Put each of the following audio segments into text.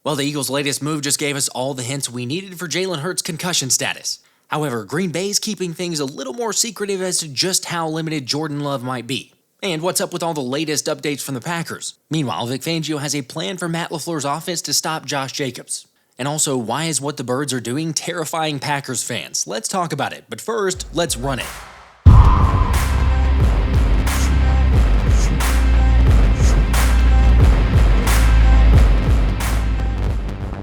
Well, the Eagles' latest move just gave us all the hints we needed for Jalen Hurts' concussion status. However, Green Bay's keeping things a little more secretive as to just how limited Jordan Love might be. And what's up with all the latest updates from the Packers? Meanwhile, Vic Fangio has a plan for Matt LaFleur's offense to stop Josh Jacobs. And also, why is what the Birds are doing terrifying Packers fans? Let's talk about it, but first, let's run it.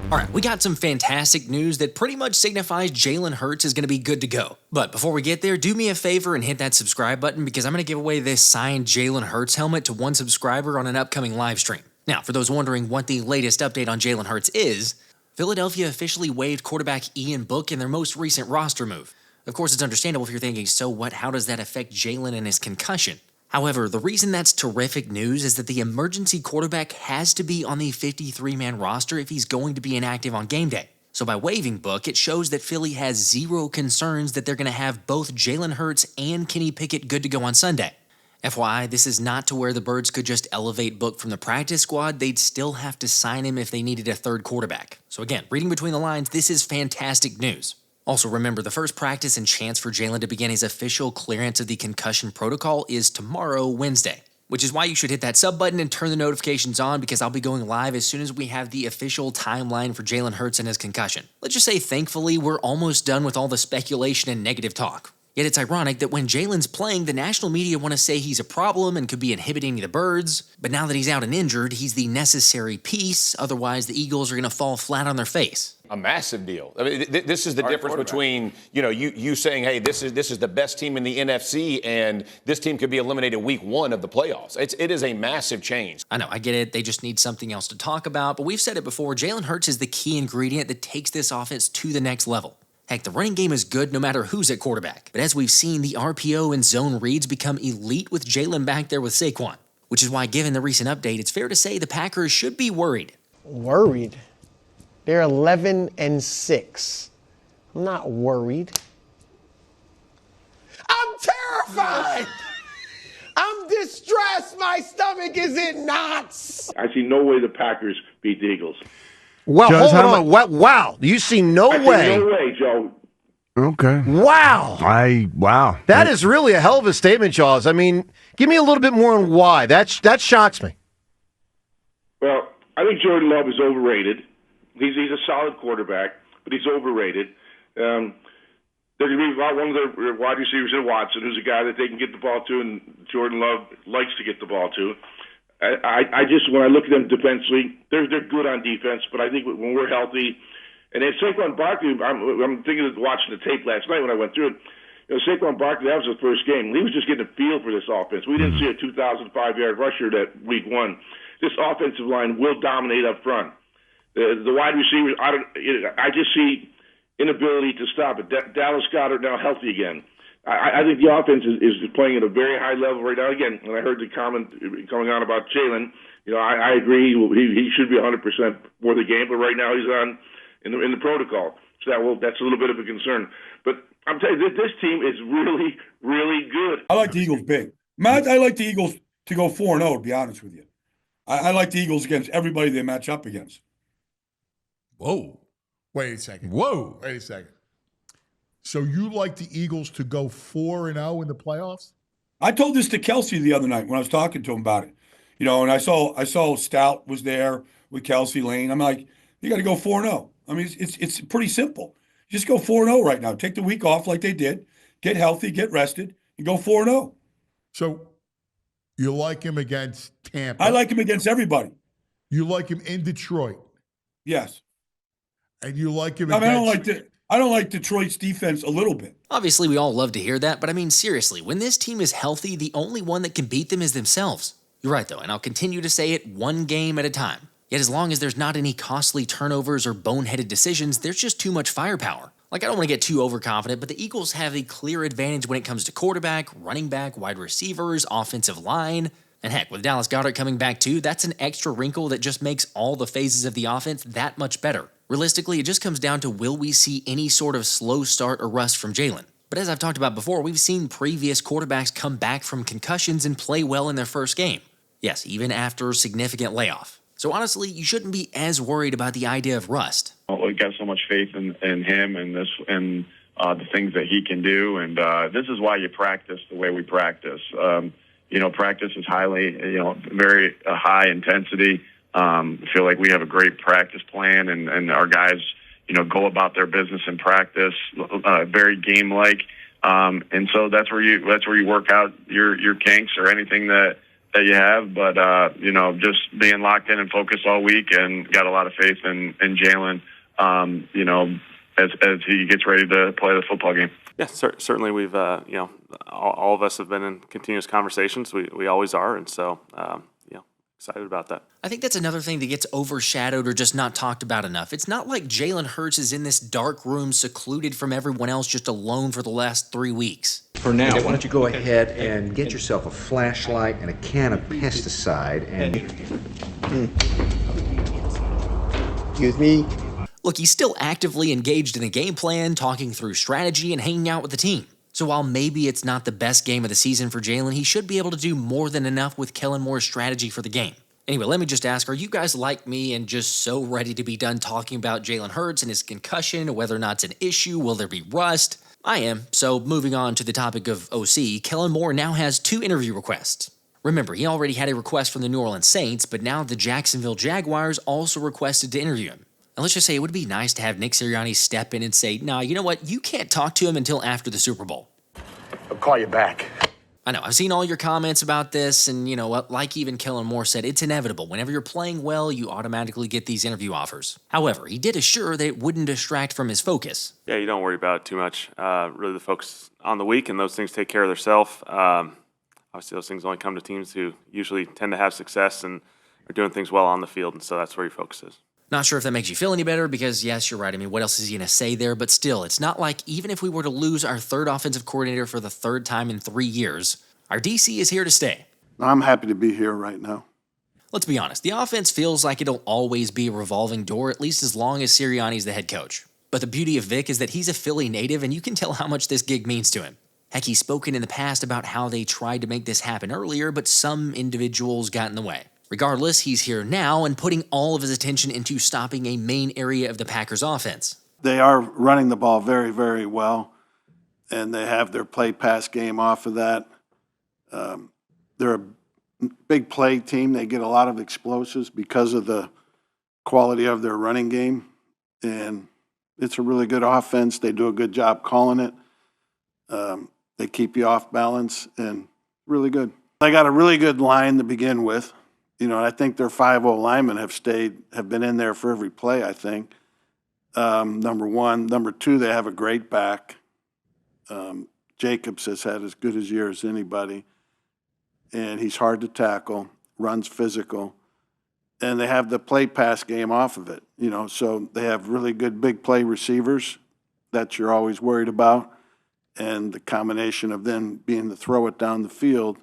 Alright, we got some fantastic news that pretty much signifies Jalen Hurts is going to be good to go. But before we get there, do me a favor and hit that subscribe button because I'm going to give away this signed Jalen Hurts helmet to one subscriber on an upcoming live stream. Now, for those wondering what the latest update on Jalen Hurts is, Philadelphia officially waived quarterback Ian Book in their most recent roster move. Of course, it's understandable if you're thinking, so what, how does that affect Jalen and his concussion? However, the reason that's terrific news is that the emergency quarterback has to be on the 53-man roster if he's going to be inactive on game day. So by waiving Book, it shows that Philly has zero concerns that they're going to have both Jalen Hurts and Kenny Pickett good to go on Sunday. FYI, this is not to where the Birds could just elevate Book from the practice squad. They'd still have to sign him if they needed a third quarterback. So again, reading between the lines, this is fantastic news. Also remember, the first practice and chance for Jalen to begin his official clearance of the concussion protocol is tomorrow, Wednesday. Which is why you should hit that sub button and turn the notifications on because I'll be going live as soon as we have the official timeline for Jalen Hurts and his concussion. Let's just say, thankfully, we're almost done with all the speculation and negative talk. Yet it's ironic that when Jalen's playing, the national media want to say he's a problem and could be inhibiting the Birds, but now that he's out and injured, he's the necessary piece, otherwise the Eagles are going to fall flat on their face. A massive deal. I mean, this is the difference between, you saying, hey, this is the best team in the NFC, and this team could be eliminated week 1 of the playoffs. It is a massive change. I know, I get it. They just need something else to talk about, but we've said it before, Jalen Hurts is the key ingredient that takes this offense to the next level. Heck, the running game is good no matter who's at quarterback. But as we've seen, the RPO and zone reads become elite with Jalen back there with Saquon. Which is why, given the recent update, it's fair to say the Packers should be worried. Worried? They're 11-6. I'm not worried. I'm terrified! I'm distressed! My stomach is in knots! I see no way the Packers beat the Eagles. Well, hold on. Wow. You see no way. No way, Joe. Okay. Wow. Wow. That is really a hell of a statement, Jaws. I mean, give me a little bit more on why. That shocks me. Well, I think Jordan Love is overrated. He's a solid quarterback, but he's overrated. They're going to be about one of their wide receivers in Watson, who's a guy that they can get the ball to, and Jordan Love likes to get the ball to. I just, when I look at them defensively, they're good on defense, but I think when we're healthy, and then Saquon Barkley, I'm thinking of watching the tape last night when I went through it. Saquon Barkley, that was his first game. He was just getting a feel for this offense. We didn't see a 2,005-yard rusher that week 1. This offensive line will dominate up front. The wide receivers, I just see inability to stop it. Dallas Goedert now healthy again. I think the offense is playing at a very high level right now. Again, when I heard the comment going on about Jalen, I agree he should be 100% for the game, but right now he's in the protocol. So that's a little bit of a concern. But I'm telling you, this team is really, really good. I like the Eagles big. Matt, I like the Eagles to go 4-0, to be honest with you. I like the Eagles against everybody they match up against. Whoa. Wait a second. Whoa. Wait a second. So you like the Eagles to go 4-0 in the playoffs? I told this to Kelsey the other night when I was talking to him about it. And I saw Stout was there with Kelsey Lane. I'm like, you got to go 4-0. I mean, it's pretty simple. Just go 4-0 right now. Take the week off like they did. Get healthy, get rested, and go 4-0. So you like him against Tampa? I like him against everybody. You like him in Detroit? Yes. And you like him I don't like Detroit's defense a little bit. Obviously, we all love to hear that, but I mean, seriously, when this team is healthy, the only one that can beat them is themselves. You're right, though, and I'll continue to say it one game at a time. Yet as long as there's not any costly turnovers or boneheaded decisions, there's just too much firepower. Like, I don't want to get too overconfident, but the Eagles have a clear advantage when it comes to quarterback, running back, wide receivers, offensive line. And heck, with Dallas Goedert coming back too, that's an extra wrinkle that just makes all the phases of the offense that much better. Realistically, it just comes down to will we see any sort of slow start or rust from Jalen. But as I've talked about before, we've seen previous quarterbacks come back from concussions and play well in their first game. Yes, even after significant layoff. So honestly, you shouldn't be as worried about the idea of rust. We got so much faith in him and the things that he can do, and this is why you practice the way we practice. Practice is highly, very high intensity. I feel like we have a great practice plan, and our guys, go about their business in practice, very game-like. And so that's where you work out your kinks or anything that you have. But just being locked in and focused all week, and got a lot of faith in Jalen. As he gets ready to play the football game. Yeah, certainly we've, all of us have been in continuous conversations. We always are, and so, excited about that. I think that's another thing that gets overshadowed or just not talked about enough. It's not like Jalen Hurts is in this dark room secluded from everyone else, just alone for the last 3 weeks. For now, why don't you go ahead and get yourself a flashlight and a can of pesticide and... Excuse me? Look, he's still actively engaged in a game plan, talking through strategy, and hanging out with the team. So while maybe it's not the best game of the season for Jalen, he should be able to do more than enough with Kellen Moore's strategy for the game. Anyway, let me just ask, are you guys like me and just so ready to be done talking about Jalen Hurts and his concussion, whether or not it's an issue, will there be rust? I am. So moving on to the topic of OC, Kellen Moore now has 2 interview requests. Remember, he already had a request from the New Orleans Saints, but now the Jacksonville Jaguars also requested to interview him. And let's just say it would be nice to have Nick Sirianni step in and say, nah, you know what? You can't talk to him until after the Super Bowl. I'll call you back. I know, I've seen all your comments about this, and like even Kellen Moore said, it's inevitable. Whenever you're playing well, you automatically get these interview offers. However, he did assure that it wouldn't distract from his focus. Yeah, you don't worry about it too much. Really the focus on the week, and those things take care of themselves. Obviously, those things only come to teams who usually tend to have success and are doing things well on the field, and so that's where your focus is. Not sure if that makes you feel any better because, yes, you're right. I mean, what else is he going to say there? But still, it's not like even if we were to lose our 3rd offensive coordinator for the 3rd time in 3 years, our DC is here to stay. I'm happy to be here right now. Let's be honest. The offense feels like it'll always be a revolving door, at least as long as Sirianni's the head coach. But the beauty of Vic is that he's a Philly native, and you can tell how much this gig means to him. Heck, he's spoken in the past about how they tried to make this happen earlier, but some individuals got in the way. Regardless, he's here now and putting all of his attention into stopping a main area of the Packers' offense. They are running the ball very, very well, and they have their play-pass game off of that. They're a big play team. They get a lot of explosives because of the quality of their running game, and it's a really good offense. They do a good job calling it. They keep you off balance, and really good. They got a really good line to begin with. I think their 5-0 linemen have been in there for every play, I think. Number one. Number two, they have a great back. Jacobs has had as good a year as anybody. And he's hard to tackle, runs physical. And they have the play-pass game off of it. So they have really good big play receivers that you're always worried about. And the combination of them being to throw it down the field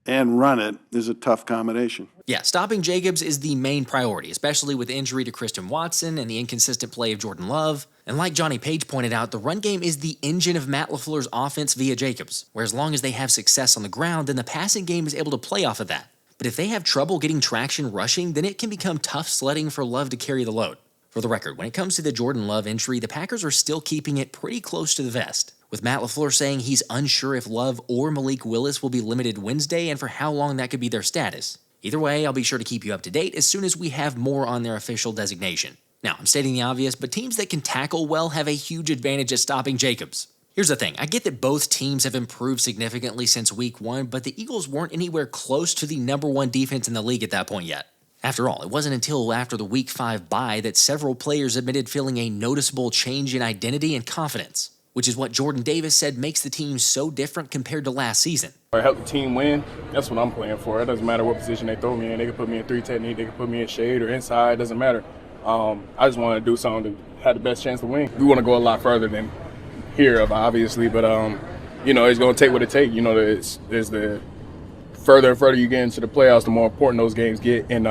and run it is a tough combination. Yeah, stopping Jacobs is the main priority, especially with injury to Christian Watson and the inconsistent play of Jordan Love. And like Johnny Page pointed out, the run game is the engine of Matt LaFleur's offense via Jacobs, where as long as they have success on the ground, then the passing game is able to play off of that. But if they have trouble getting traction rushing, then it can become tough sledding for Love to carry the load. For the record, when it comes to the Jordan Love injury, the Packers are still keeping it pretty close to the vest, with Matt LaFleur saying he's unsure if Love or Malik Willis will be limited Wednesday and for how long that could be their status. Either way, I'll be sure to keep you up to date as soon as we have more on their official designation. Now, I'm stating the obvious, but teams that can tackle well have a huge advantage at stopping Jacobs. Here's the thing, I get that both teams have improved significantly since week 1, but the Eagles weren't anywhere close to the number 1 defense in the league at that point yet. After all, it wasn't until after the Week 5 bye that several players admitted feeling a noticeable change in identity and confidence, which is what Jordan Davis said makes the team so different compared to last season. I help the team win. That's what I'm playing for. It doesn't matter what position they throw me in. They can put me in 3 technique, they can put me in shade or inside. It doesn't matter. I just want to do something to have the best chance to win. We want to go a lot further than here, obviously, but it's going to take what it takes. There's the further and further you get into the playoffs, the more important those games get. And,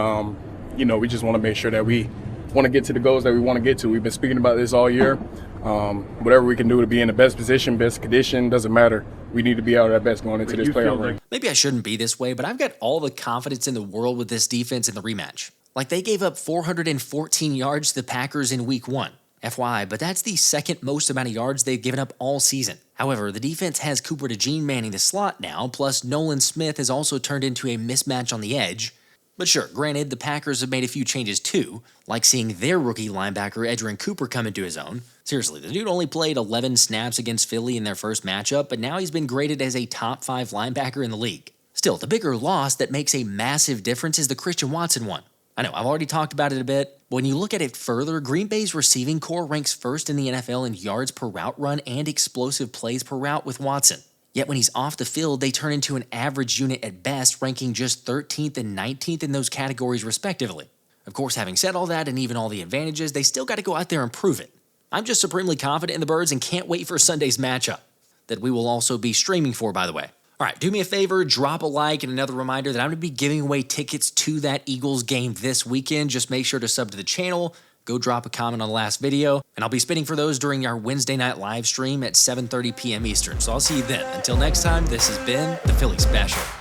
we just want to make sure that we want to get to the goals that we want to get to. We've been speaking about this all year. Whatever we can do to be in the best position, best condition, doesn't matter. We need to be out at our best going into this playoff ring. Maybe I shouldn't be this way, but I've got all the confidence in the world with this defense in the rematch. Like, they gave up 414 yards to the Packers in Week 1. FYI, but that's the second most amount of yards they've given up all season. However, the defense has Cooper DeJean manning the slot now, plus Nolan Smith has also turned into a mismatch on the edge. But sure, granted, the Packers have made a few changes too, like seeing their rookie linebacker Edgerrin Cooper come into his own. Seriously, the dude only played 11 snaps against Philly in their first matchup, but now he's been graded as a top 5 linebacker in the league. Still, the bigger loss that makes a massive difference is the Christian Watson one. I know, I've already talked about it a bit, but when you look at it further, Green Bay's receiving core ranks first in the NFL in yards per route run and explosive plays per route with Watson. Yet when he's off the field, they turn into an average unit at best, ranking just 13th and 19th in those categories respectively. Of course, having said all that and even all the advantages, they still got to go out there and prove it. I'm just supremely confident in the Birds and can't wait for Sunday's matchup, that we will also be streaming for, by the way. All right, do me a favor, drop a like, and another reminder that I'm going to be giving away tickets to that Eagles game this weekend. Just make sure to sub to the channel, go drop a comment on the last video, and I'll be spinning for those during our Wednesday night live stream at 7:30 p.m. Eastern. So I'll see you then. Until next time, this has been the Philly Special.